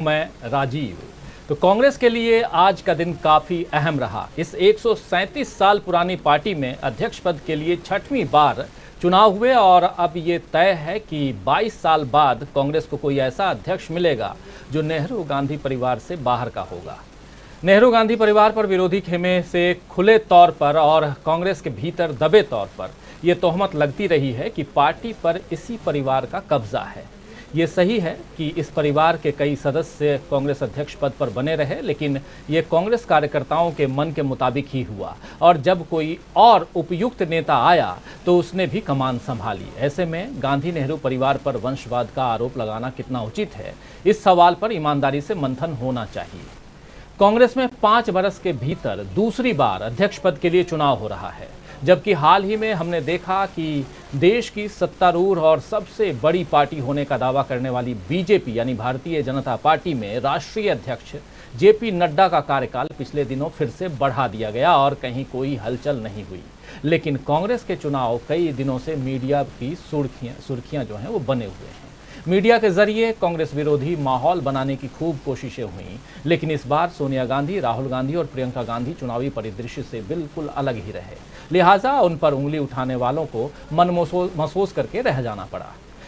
मैं राजीव। तो कांग्रेस के लिए आज का दिन काफी अहम रहा। इस 137 साल पुरानी पार्टी में अध्यक्ष पद के लिए छठवीं बार चुनाव हुए और अब ये तय है कि 22 साल बाद कांग्रेस को कोई ऐसा अध्यक्ष मिलेगा जो नेहरू गांधी परिवार से बाहर का होगा। नेहरू गांधी परिवार पर विरोधी खेमे से खुले तौर पर और कांग्रेस के भीतर दबे तौर पर यह तोहमत लगती रही है कि पार्टी पर इसी परिवार का कब्जा है। ये सही है कि इस परिवार के कई सदस्य कांग्रेस अध्यक्ष पद पर बने रहे, लेकिन ये कांग्रेस कार्यकर्ताओं के मन के मुताबिक ही हुआ और जब कोई और उपयुक्त नेता आया तो उसने भी कमान संभाली। ऐसे में गांधी नेहरू परिवार पर वंशवाद का आरोप लगाना कितना उचित है, इस सवाल पर ईमानदारी से मंथन होना चाहिए। कांग्रेस में 5 वर्ष के भीतर दूसरी बार अध्यक्ष पद के लिए चुनाव हो रहा है, जबकि हाल ही में हमने देखा कि देश की सत्तारूढ़ और सबसे बड़ी पार्टी होने का दावा करने वाली बीजेपी यानी भारतीय जनता पार्टी में राष्ट्रीय अध्यक्ष जेपी नड्डा का कार्यकाल पिछले दिनों फिर से बढ़ा दिया गया और कहीं कोई हलचल नहीं हुई। लेकिन कांग्रेस के चुनाव कई दिनों से मीडिया की सुर्खियां जो हैं वो बने हुए हैं। मीडिया के जरिए कांग्रेस विरोधी माहौल बनाने की खूब कोशिशें हुई, लेकिन इस बार सोनिया गांधी, राहुल गांधी और प्रियंका गांधी चुनावी परिदृश्य से बिल्कुल अलग ही रहे, लिहाजा उन पर उंगली उठाने वालों को मन महसूस करके रह जाना पड़ा।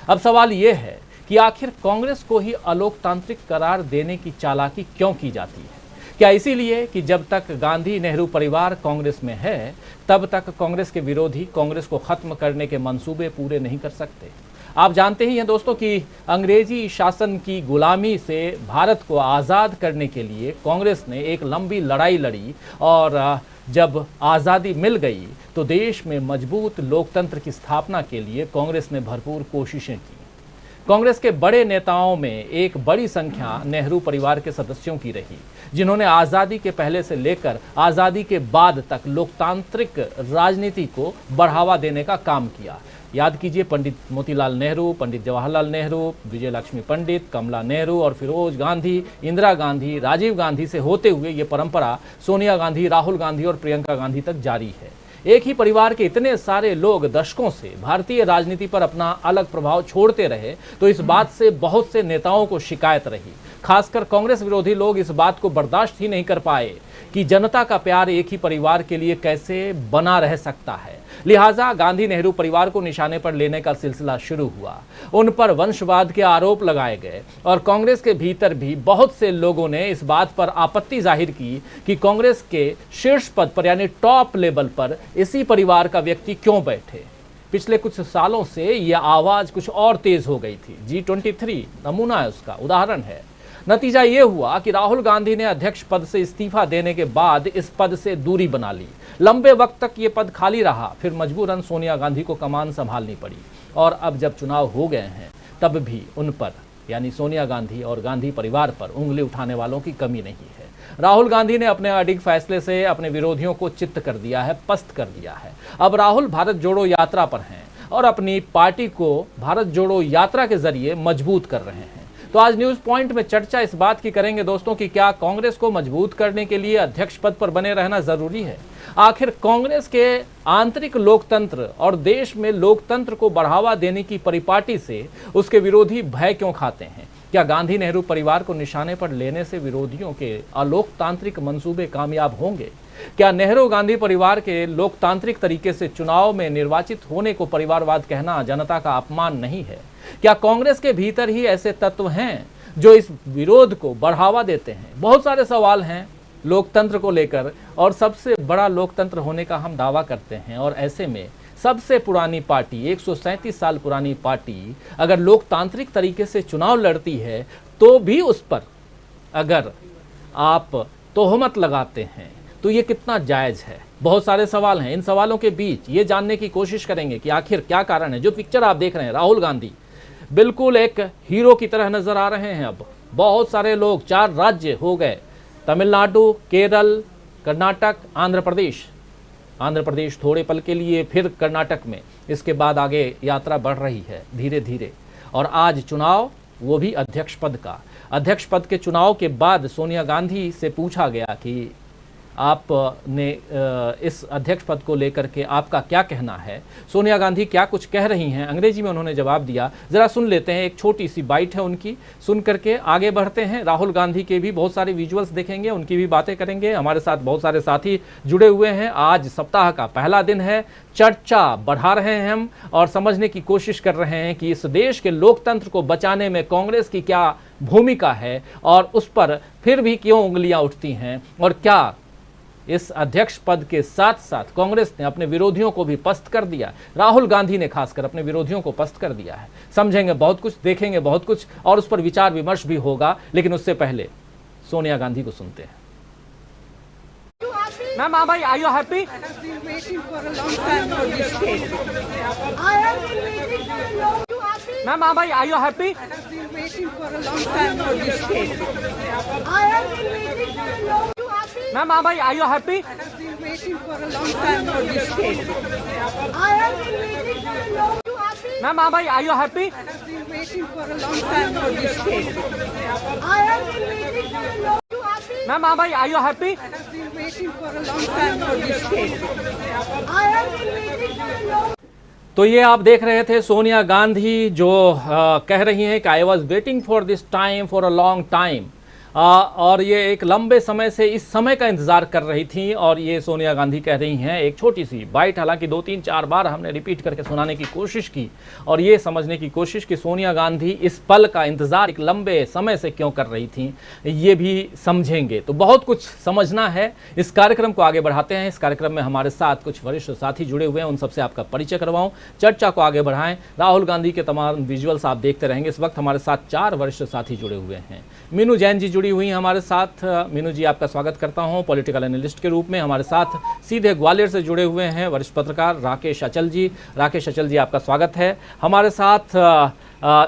अब सवाल ये है कि आखिर कांग्रेस को ही अलोकतांत्रिक करार देने की चालाकी क्यों की जाती है? क्या इसीलिए कि जब तक गांधी नेहरू परिवार कांग्रेस में है तब तक कांग्रेस के विरोधी कांग्रेस को खत्म करने के मंसूबे पूरे नहीं कर सकते? आप जानते ही हैं दोस्तों कि अंग्रेजी शासन की गुलामी से भारत को आज़ाद करने के लिए कांग्रेस ने एक लंबी लड़ाई लड़ी और जब आज़ादी मिल गई तो देश में मजबूत लोकतंत्र की स्थापना के लिए कांग्रेस ने भरपूर कोशिशें की। कांग्रेस के बड़े नेताओं में एक बड़ी संख्या नेहरू परिवार के सदस्यों की रही, जिन्होंने आज़ादी के पहले से लेकर आज़ादी के बाद तक लोकतांत्रिक राजनीति को बढ़ावा देने का काम किया। याद कीजिए, पंडित मोतीलाल नेहरू, पंडित जवाहरलाल नेहरू, विजय लक्ष्मी पंडित, कमला नेहरू और फिरोज गांधी, इंदिरा गांधी, राजीव गांधी से होते हुए ये परंपरा सोनिया गांधी, राहुल गांधी और प्रियंका गांधी तक जारी है। एक ही परिवार के इतने सारे लोग दशकों से भारतीय राजनीति पर अपना अलग प्रभाव छोड़ते रहे तो इस बात से बहुत से नेताओं को शिकायत रही। खासकर कांग्रेस विरोधी लोग इस बात को बर्दाश्त ही नहीं कर पाए कि जनता का प्यार एक ही परिवार के लिए कैसे बना रह सकता है। लिहाजा गांधी नेहरू परिवार को निशाने पर लेने का सिलसिला शुरू हुआ। उन पर वंशवाद के आरोप लगाए गए और कांग्रेस के भीतर भी बहुत से लोगों ने इस बात पर आपत्ति जाहिर की कि कांग्रेस के शीर्ष पद पर यानी टॉप लेवल पर इसी परिवार का व्यक्ति क्यों बैठे। पिछले कुछ सालों से यह आवाज कुछ और तेज हो गई थी। G23 नमूना है, उसका उदाहरण है। नतीजा ये हुआ कि राहुल गांधी ने अध्यक्ष पद से इस्तीफा देने के बाद इस पद से दूरी बना ली। लंबे वक्त तक ये पद खाली रहा, फिर मजबूरन सोनिया गांधी को कमान संभालनी पड़ी और अब जब चुनाव हो गए हैं तब भी उन पर यानी सोनिया गांधी और गांधी परिवार पर उंगली उठाने वालों की कमी नहीं है। राहुल गांधी ने अपने अडिग फैसले से अपने विरोधियों को चित्त कर दिया है, पस्त कर दिया है। अब राहुल भारत जोड़ो यात्रा पर हैं और अपनी पार्टी को भारत जोड़ो यात्रा के जरिए मजबूत कर रहे हैं। तो आज न्यूज पॉइंट में चर्चा इस बात की करेंगे दोस्तों कि क्या कांग्रेस को मजबूत करने के लिए अध्यक्ष पद पर बने रहना जरूरी है? आखिर कांग्रेस के आंतरिक लोकतंत्र और देश में लोकतंत्र को बढ़ावा देने की परिपाटी से उसके विरोधी भय क्यों खाते हैं? क्या गांधी नेहरू परिवार को निशाने पर लेने से विरोधियों के अलोकतांत्रिक मंसूबे कामयाब होंगे? क्या नेहरू गांधी परिवार के लोकतांत्रिक तरीके से चुनाव में निर्वाचित होने को परिवारवाद कहना जनता का अपमान नहीं है? क्या कांग्रेस के भीतर ही ऐसे तत्व हैं जो इस विरोध को बढ़ावा देते हैं? बहुत सारे सवाल हैं लोकतंत्र को लेकर और सबसे बड़ा लोकतंत्र होने का हम दावा करते हैं और ऐसे में सबसे पुरानी पार्टी 137 साल पुरानी पार्टी अगर लोकतांत्रिक तरीके से चुनाव लड़ती है तो भी उस पर अगर आप तोहमत लगाते हैं तो ये कितना जायज़ है? बहुत सारे सवाल हैं। इन सवालों के बीच ये जानने की कोशिश करेंगे कि आखिर क्या कारण है। जो पिक्चर आप देख रहे हैं, राहुल गांधी बिल्कुल एक हीरो की तरह नजर आ रहे हैं। अब बहुत सारे लोग, 4 राज्य हो गए, तमिलनाडु, केरल, कर्नाटक, आंध्र प्रदेश थोड़े पल के लिए, फिर कर्नाटक में, इसके बाद आगे यात्रा बढ़ रही है धीरे धीरे। और आज चुनाव, वो भी अध्यक्ष पद का। अध्यक्ष पद के चुनाव के बाद सोनिया गांधी से पूछा गया कि आपने इस अध्यक्ष पद को लेकर के आपका क्या कहना है? सोनिया गांधी क्या कुछ कह रही हैं? अंग्रेजी में उन्होंने जवाब दिया, जरा सुन लेते हैं। एक छोटी सी बाइट है उनकी, सुन करके आगे बढ़ते हैं। राहुल गांधी के भी बहुत सारे विजुअल्स देखेंगे, उनकी भी बातें करेंगे। हमारे साथ बहुत सारे साथी जुड़े हुए हैं। आज सप्ताह का पहला दिन है, चर्चा बढ़ा रहे हैं हम और समझने की कोशिश कर रहे हैं कि इस देश के लोकतंत्र को बचाने में कांग्रेस की क्या भूमिका है और उस पर फिर भी क्यों उंगलियां उठती हैं, और क्या इस अध्यक्ष पद के साथ साथ कांग्रेस ने अपने विरोधियों को भी पस्त कर दिया। राहुल गांधी ने खासकर अपने विरोधियों को पस्त कर दिया है। समझेंगे बहुत कुछ, देखेंगे बहुत कुछ और उस पर विचार विमर्श भी होगा, लेकिन उससे पहले सोनिया गांधी को सुनते हैं। Ma'am, are you happy? I have been waiting for a long time for this case. I have been waiting for a long time. Ma'am, are you happy? I have been waiting for a long time for this case. I have been waiting for a long time. Ma'am, are you happy? I have been waiting for a long time for this case. I have been waiting for a long time. Ma'am, are you happy? I have been waiting for a long time for this case. I have been waiting for a long time. Ma'am, are you happy? I have been waiting for a long time for this case. I have been waiting for a long. तो ये आप देख रहे थे सोनिया गांधी जो कह रही हैं कि I was waiting for this time for a long time, और ये एक लंबे समय से इस समय का इंतज़ार कर रही थी। और ये सोनिया गांधी कह रही हैं, एक छोटी सी बाइट, हालांकि 2-3-4 बार हमने रिपीट करके सुनाने की कोशिश की और ये समझने की कोशिश कि सोनिया गांधी इस पल का इंतज़ार एक लंबे समय से क्यों कर रही थी, ये भी समझेंगे। तो बहुत कुछ समझना है। इस कार्यक्रम को आगे बढ़ाते हैं। इस कार्यक्रम में हमारे साथ कुछ वरिष्ठ साथी जुड़े हुए हैं, उन सबसे आपका परिचय करवाऊँ, चर्चा को आगे बढ़ाएं। राहुल गांधी के तमाम विजुअल्स आप देखते रहेंगे। इस वक्त हमारे साथ 4 वरिष्ठ साथी जुड़े हुए हैं। मीनू जैन जी जुड़ी हुई हैं हमारे साथ। मीनू जी, आपका स्वागत करता हूं पॉलिटिकल एनालिस्ट के रूप में। हमारे साथ सीधे ग्वालियर से जुड़े हुए हैं वरिष्ठ पत्रकार राकेश अचल जी। राकेश अचल जी, आपका स्वागत है। हमारे साथ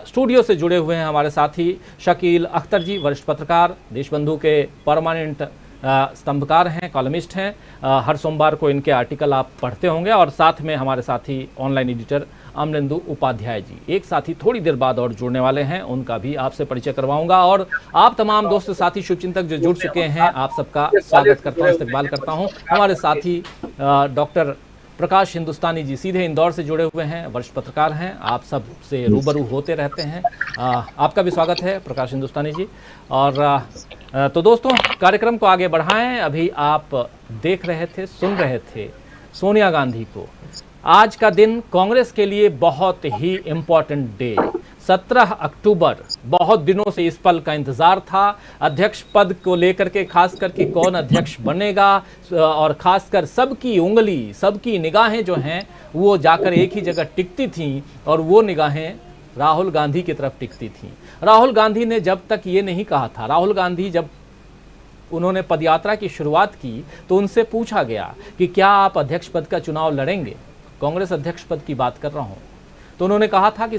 स्टूडियो से जुड़े हुए हैं हमारे साथी शकील अख्तर जी, वरिष्ठ पत्रकार, देशबंधु के परमानेंट स्तंभकार हैं, कॉलमिस्ट हैं। हर सोमवार को इनके आर्टिकल आप पढ़ते होंगे। और साथ में हमारे साथी ऑनलाइन एडिटर अमरेंदु उपाध्याय जी। एक साथी थोड़ी देर बाद और जुड़ने वाले हैं, उनका भी आपसे परिचय करवाऊंगा। और आप तमाम दोस्त साथी शुभचिंतक जो जुड़ चुके हैं, आप सबका स्वागत करता हूँ, इस्तकबाल करता हूँ। हमारे साथी डॉक्टर प्रकाश हिंदुस्तानी जी सीधे इंदौर से जुड़े हुए हैं, वरिष्ठ पत्रकार हैं, आप सब से रूबरू होते रहते हैं। आपका भी स्वागत है प्रकाश हिंदुस्तानी जी। और तो दोस्तों, कार्यक्रम को आगे बढ़ाएं। अभी आप देख रहे थे, सुन रहे थे सोनिया गांधी को। आज का दिन कांग्रेस के लिए बहुत ही इम्पोर्टेंट डे, 17 अक्टूबर। बहुत दिनों से इस पल का इंतजार था। अध्यक्ष पद को लेकर के, खास करके कौन अध्यक्ष बनेगा, और खासकर सबकी उंगली, सबकी निगाहें जो हैं वो जाकर एक ही जगह टिकती थीं, और वो निगाहें राहुल गांधी की तरफ टिकती थीं। राहुल गांधी ने जब तक ये नहीं कहा था, राहुल गांधी जब उन्होंने पदयात्रा की शुरुआत की तो उनसे पूछा गया कि क्या आप अध्यक्ष पद का चुनाव लड़ेंगे, कांग्रेस अध्यक्ष पद की बात कर रहा हूं, तो उन्होंने कहा था कि